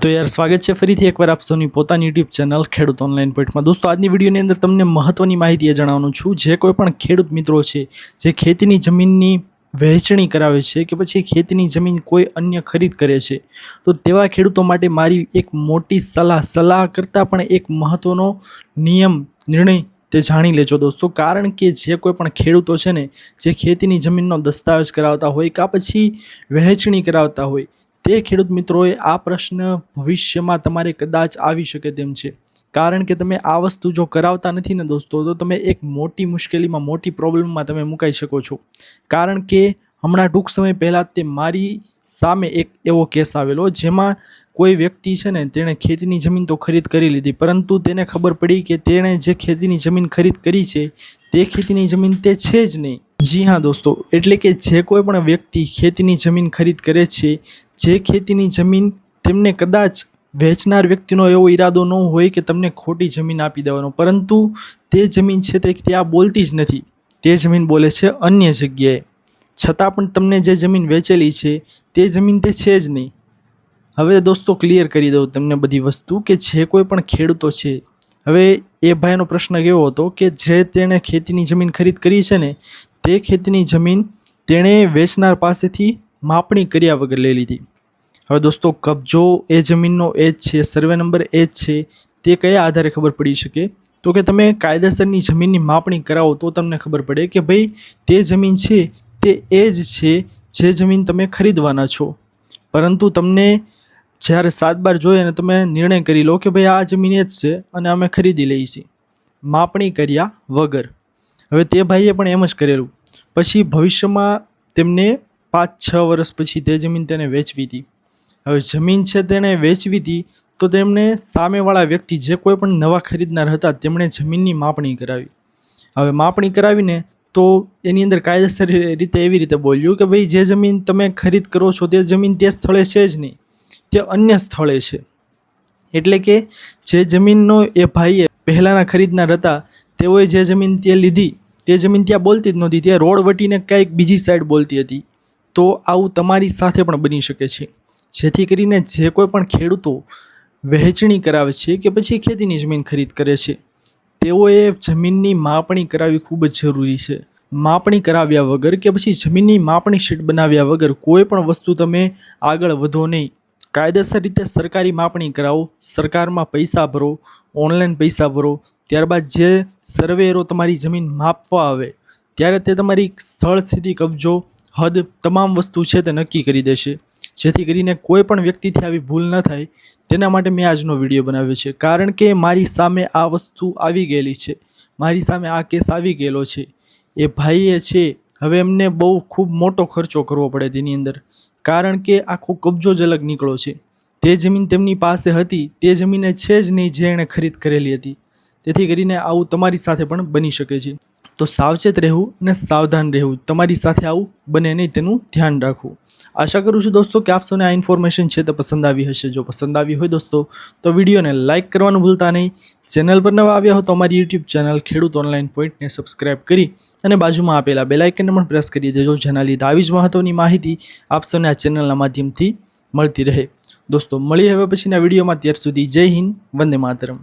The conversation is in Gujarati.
तो यार स्वागत है फरीथी एकवार आप सौनी पोतानी YouTube channel Khedut online point में। दोस्तों आजनी वीडियोनी अंदर तमने महत्वनी माहिती जणाववानुं छुं। जे कोईपण खेडूत मित्रों छे जे खेतीनी जमीननी वहेंचणी करावे छे के पछी खेतीनी जमीन कोई अन्य खरीद करे छे तो तेवा खेडूतो माटे मारी एक मोटी सलाह करता पण एक महत्वनो नियम निर्णय ते जाणी लेजो दोस्तों। कारण के जे कोईपण खेडूतो छे ने जे खेतीनी जमीननो दस्तावेज करावता होय का पछी वहेंचणी करावता होय ते खेडूत मित्रोए आ प्रश्न भविष्यमां तमारे कदाच आवी शके तेम छे। कारण के तमे आ वस्तु जो करावता नथी ने दोस्तों तो तमे एक मोटी मुश्केलीमां मोटी प्रॉब्लममां तमे मुकाई शको छो। कारण के हमणां टूंक समय पहला ते मारी सामे एक एवो केस आवेलो जेमां कोई व्यक्ति छे ने तेणे खेतीनी जमीन तो खरीद करी लीधी परंतु तेने खबर पड़ी कि तेणे जे खेतीनी जमीन खरीद करी छे ते खेतीनी जमीन ते छे ज नहीं। जी हाँ दोस्तों, एटले के जे कोईपण व्यक्ति खेतीनी जमीन खरीद करे छे जे खेतीनी जमीन तेमने कदाच वेचनार व्यक्तिनो एवो इरादो न होय कि तमने खोटी जमीन आपी देवानो परंतु ते जमीन छे ते त्यां बोलती ज नथी, ते जमीन बोले छे अन्य जग्याए। छतां पण तमने जे जमीन वेचेली छे ते जमीन ते छे ज नहीं। हवे दोस्तों क्लियर करी दઉં तमने बधी वस्तु के जे कोईपण खेडूतो छे हवे ए भाईनो प्रश्न केवो हतो के जे तेणे खेतीनी जमीन खरीद करी छे ने ते खेतीनी जमीन तेणे वेचनार पासेथी मापणी कर्या वगर लई लीधी। हवे दोस्तों कब्जो ए जमीननो एज छे, सर्वे नंबर एज छे ते कया आधारे खबर पड़ी शके तो कि तमे कायदेसरनी जमीननी मापणी करावो तो तमने खबर पड़े कि भाई ते जमीन छे ते एज छे जे जमीन तमे खरीदवाना छो। परंतु तमने જ્યારે 7 બાર જોઈએ ને તમે નિર્ણય કરી લો કે ભાઈ આ જમીન જ છે અને અમે ખરીદી લઈએ છીએ માપણી કર્યા વગર। હવે તે ભાઈએ પણ એમ જ કરેલું પછી ભવિષ્યમાં તેમને 5-6 વર્ષ પછી તે જમીન તેને વેચવી હતી। હવે જમીન છે તેણે વેચવી હતી તો તેમણે સામેવાળા વ્યક્તિ જે કોઈ પણ નવા ખરીદનાર હતા તેમણે જમીનની માપણી કરાવી। હવે માપણી કરાવીને તો એની અંદર કાયદેસર રીતે એવી રીતે બોલ્યું કે ભાઈ જે જમીન તમે ખરીદ કરો છો તે જમીન તે સ્થળે છે જ નહીં, તે અન્ય સ્થળે છે। એટલે કે જે જમીનનો એ ભાઈએ પહેલાંના ખરીદનાર હતા તેઓએ જે જમીન તે લીધી તે જમીન ત્યાં બોલતી જ નહોતી, ત્યાં રોડ વટીને કંઈક બીજી સાઈડ બોલતી હતી। તો આવું તમારી સાથે પણ બની શકે છે। જેથી કરીને જે કોઈ પણ ખેડૂતો વહેંચણી કરાવે છે કે પછી ખેતીની જમીન ખરીદ કરે છે તેઓએ જમીનની માપણી કરાવવી ખૂબ જ જરૂરી છે। માપણી કરાવ્યા વગર કે પછી જમીનની માપણી શીટ બનાવ્યા વગર કોઈ પણ વસ્તુ તમે આગળ વધો નહીં। કાયદેસર રીતે સરકારી માપણી કરાવો, સરકારમાં પૈસા ભરો, ઓનલાઈન પૈસા ભરો, ત્યારબાદ જે સર્વેયરો તમારી જમીન માપવા આવે ત્યારે તે તમારી સ્થળ સ્થિતિ કબજો હદ તમામ વસ્તુ છે તે નક્કી કરી દેશે। જેથી કરીને કોઈ પણ વ્યક્તિથી આવી ભૂલ ન થાય તેના માટે મેં આજનો વિડીયો બનાવ્યો છે। કારણ કે મારી સામે આ વસ્તુ આવી ગયેલી છે, મારી સામે આ કેસ આવી ગયેલો છે। એ ભાઈએ છે હવે એમને બહુ ખૂબ મોટો ખર્ચો કરવો પડે તેની અંદર, કારણ કે આખો કબજો જ અલગ નીકળ્યો છે। તે જમીન તેમની પાસે હતી તે જમીને છે જ નહીં જે એણે ખરીદ કરેલી હતી। તેથી કરીને આવું તમારી સાથે પણ બની શકે છે। તો સાવચેત રહેવું અને સાવધાન રહેવું, તમારી સાથે આવું બને નહીં તેનું ધ્યાન રાખવું। આશા કરું છું દોસ્તો કે આપ સૌને આ ઇન્ફોર્મેશન છે તે પસંદ આવી હશે। જો પસંદ આવી હોય દોસ્તો તો વિડીયોને લાઇક કરવાનું ભૂલતા નહીં। ચેનલ પર નવા આવ્યા હો તો અમારી યુટ્યુબ ચેનલ ખેડૂત ઓનલાઈન પોઈન્ટને સબસ્ક્રાઇબ કરી અને બાજુમાં આપેલા બેલ આઇકનને પણ પ્રેસ કરી દેજો, જેના લીધે આવી જ મહત્વની માહિતી આપ સૌને આ ચેનલના માધ્યમથી મળતી રહે। દોસ્તો મળીએ હવે પછીના વિડીયોમાં, ત્યાર સુધી જય હિન્દ, વંદે માતરમ।